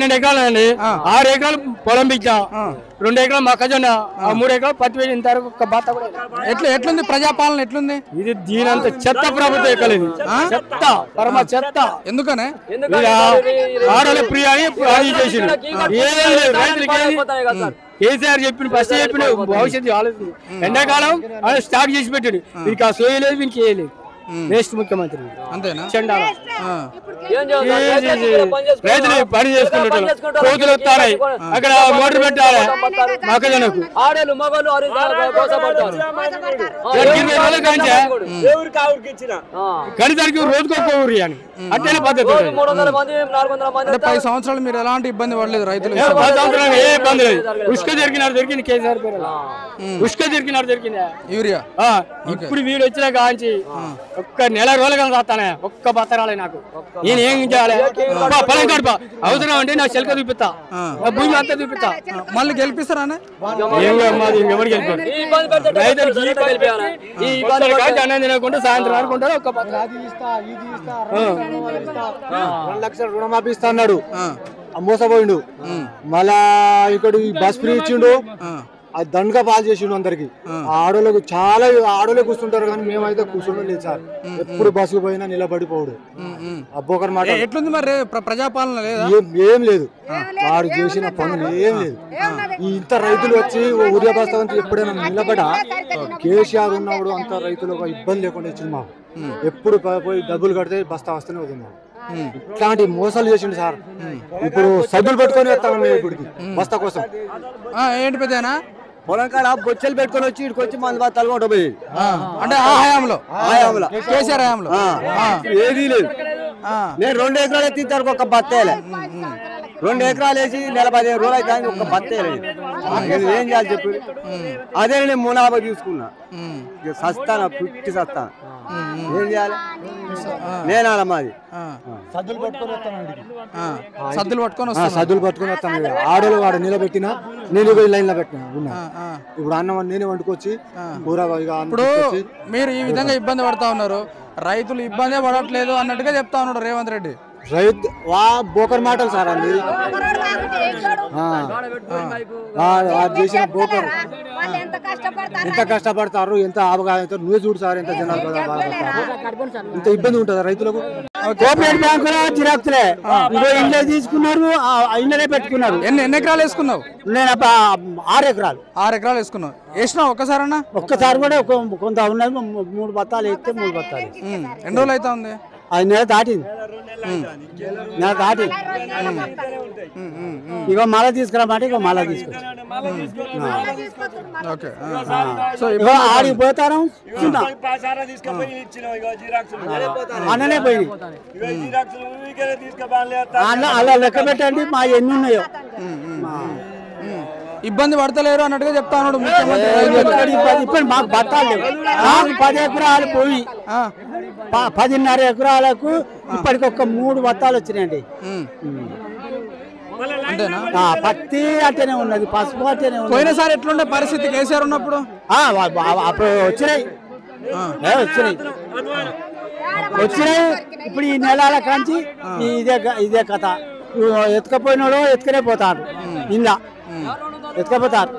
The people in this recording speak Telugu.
12 ఎకరాలండి 6 ఎకరాలు పొలం బిచ్చా 2 ఎకరాలు మొక్కజొన్న 3 ఎకరాలు పత్తి వేసి ఇంతవరకు ఒక్క బాత కూడా ఎట్లుంది ప్రజాపాలన ఎట్లుంది? ఇది దీనంత చెత్త ప్రభుత్వం ఎక్కలేదు చెత్త పరమ చెత్త. ఎందుకనే ఆడల ప్రియ అని అది చేసిండు ఏం లేదు రైతులకి. కేసీఆర్ చెప్పిన ఫస్ట్ చెప్పిన భవిష్యత్తు ఆలోచన ఎండాకాలం స్టార్ట్ చేసి పెట్టాడు. వీనికి ఆ సోయలేదు వీనికి వేయలేదు వేస్ట్ ముఖ్యమంత్రి అంతేనా? చండాల రైతులు పని చేసుకుంటారు కోతులు వస్తాయి అక్కడ మోటార్ పెట్టాలి మొక్కజొన్నకు గణితానికి రోజుకొక ఊరి అని అట్లనే పద్ధతి. 10 సంవత్సరాలు మీరు ఎలాంటి ఇబ్బంది పడలేదు రైతులు? 10 సంవత్సరాలు ఏ ఇబ్బంది లేదు. ఉష్క దొరికింది కేసీఆర్ పేరు ఉష్క దొరికింది యూరియా. ఇప్పుడు వీడు వచ్చినా కాంచి ఒక్క నెల రోజులుగా రాస్తానే ఒక్క బత్త రాలే నాకు. నేను ఏం చేయాలి? పొలం కడప అవసరం అంటే నా చెలక చూపిస్తా నా భూమి అంతా చూపిస్తా. మళ్ళీ గెలిపిస్తారా? ఎవరు గెలిపారు? అన్నం తినకుండా సాయంత్రం అనుకుంటారు ఒక్క 2 లక్షల రుణమాఫీ ఇస్తా అన్నాడు మోసపోయిండు. మళ్ళా ఇక్కడ బస్ ఫ్రీ ఇచ్చిండు అది దండగా పాలు చేసిండు అందరికి. ఆడోళ్ళకు చాలా ఆడోళ్ళే కూర్చుంటారు కానీ మేమైతే కూర్చుంటాం లేదు సార్. ఎప్పుడు బస్సుకు పోయినా నిలబడిపోడు అబ్బోకర్ మాట. ఎట్లుంది మరి ప్రజాపాలన? లేదా ఏం లేదు వాడు చేసిన పనులు ఏం లేదు. ఇంత రైతులు వచ్చి ఉదయ బస్తా ఎప్పుడైనా నిలబడా కేసీఆర్ ఉన్నప్పుడు అంత రైతులకు ఇబ్బంది లేకుండా ఇచ్చింది మాకు. ఎప్పుడు పోయి డబ్బులు కడితే బస్తా వస్తూనే అవుతుంది మాకు. ఇట్లాంటి మోసాలు చేసిండు సార్. ఇప్పుడు సబ్బులు పెట్టుకొని వస్తాం మేము ఇప్పటికి బస్తా కోసం. ఏంటి పెద్దనా పొలం కాడ బొచ్చలు పెట్టుకొని వచ్చి ఇక్కడికి వచ్చి మన బస్తాలు కొంట పోయి అంటే ఆ హయాంలో కేసీఆర్ హయాంలో ఏదీ లేదు. నేను 2 ఎకరాలు ఎత్తింటారు ఒక బత్తేలే 2 ఎకరాలు వేసి 15 రోజులు అయితే ఒక బత్తేలేదు. ఏం చేయాలి చెప్పు? అదే నేను మునాభా తీసుకున్నా సస్తానా పుట్టి సస్తానా ఏం చేయాలి? నేను అలా మాది సద్దులు పట్టుకొని వస్తాను. ఆడోళ్ళు వాడు నిలబెట్టినా నేను లైన్ లో పెట్టినా ఇప్పుడు అన్నం నేనే వండుకొచ్చి ఇప్పుడు మీరు ఈ విధంగా ఇబ్బంది పడతా ఉన్నారు, రైతులు ఇబ్బంది పడట్లేదు అన్నట్టుగా చెప్తా ఉన్నాడు రేవంత్ రెడ్డి. రైతు బోకర్ మాటలు సార్ అండి చేసిన బోకర్. ఎంత కష్టపడతారు ఎంత ఆపగారు నువ్వే చూడు సార్ ఎంత జనాలు ఇంత ఇబ్బంది ఉంటుంది రైతులకు. కోఆపరేటివ్ బ్యాంకులో జిరాక్స్లే ఇంట్లో తీసుకున్నారు ఇంట్లోనే పెట్టుకున్నారు. ఎన్ని ఎకరాలు వేసుకున్నావు? నేను 6 ఎకరాలు 6 ఎకరాలు వేసుకున్నావు. వేసినావు ఒక్కసారన్నా? ఒక్కసారి కూడా కొంత ఉన్నది 3 బత్తాలు వేస్తే 3 బత్తాలు. ఎన్ని రోజులు అయితే ఉంది? అది నెల దాటింది. ఇక మళ్ళా తీసుకురామంటే ఇక మళ్ళా తీసుకొచ్చి ఆడికి పోతారు అన్ననే పోయి అలా లెక్క పెట్టండి మా ఎన్ని ఉన్నాయో. ఇబ్బంది పడతలేరు అన్నట్టుగా చెప్తా ఉన్నాడు ముఖ్యమంత్రి. ఇప్పుడు మాకు బత్తాలు లేవు. నాకు 10 ఎకరాలు పోయి 10.5 ఎకరాలకు ఇప్పటికి ఒక 3 బత్తాలు వచ్చినాయండి. అంతేనా? పత్తి అట్టనే ఉన్నది, పసుపు అట్టనే ఉన్నది. పోయినసారి ఎట్లుండే పరిస్థితి కేసీఆర్ ఉన్నప్పుడు? అప్పుడు వచ్చినాయి. ఇప్పుడు ఈ నెలల కాంచి ఇదే కథ. ఎత్తుకపోయినాడు ఎత్తుకనే పోతాడు. ఇలా ఎత్తుకపోతారు.